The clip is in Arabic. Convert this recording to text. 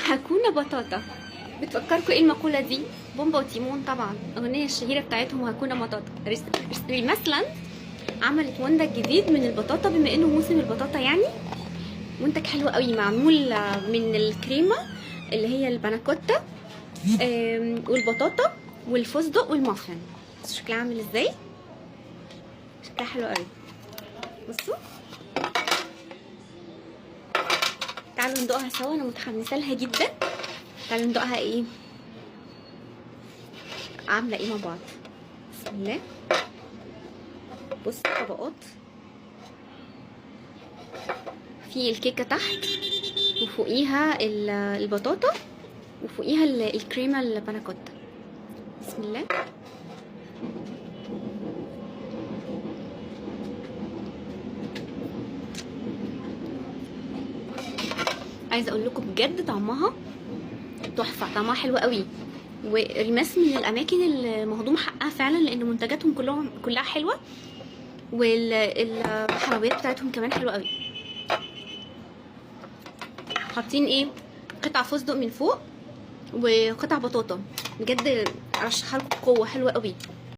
هاكونا بطاطا. بتفكركوا ايه المقولة دي؟ بومبا وتيمون طبعا، الأغنية الشهيرة بتاعتهم هاكونا بطاطا. مثلا عملت منتج جديد من البطاطا، بما انه موسم البطاطا يعني. منتج حلو قوي، معمول من الكريمة اللي هي الباناكوتا، والبطاطا والفستق والمافن. شكلها عامل ازاي؟ شكلها حلو قوي. بصوا، تعالوا ندوقها سوا، انا متحمسه لها جدا. تعالوا ندوقها ايه عامله ايه مع بعض. بسم الله. بصوا طبقات، في الكيكه تحت، وفوقيها البطاطا، وفوقيها الكريمه الباناكوتا. بسم الله. عايزه اقول لكم بجد طعمها تحفه، طعمها حلو قوي، وريماس من الاماكن اللي مهضوم حقها فعلا، لان منتجاتهم كلها حلوه، والحلويات بتاعتهم كمان حلوه قوي. حاطين ايه؟ قطع فستق من فوق وقطع بطاطا. بجد ارشحها لكم بقوه، حلوه قوي.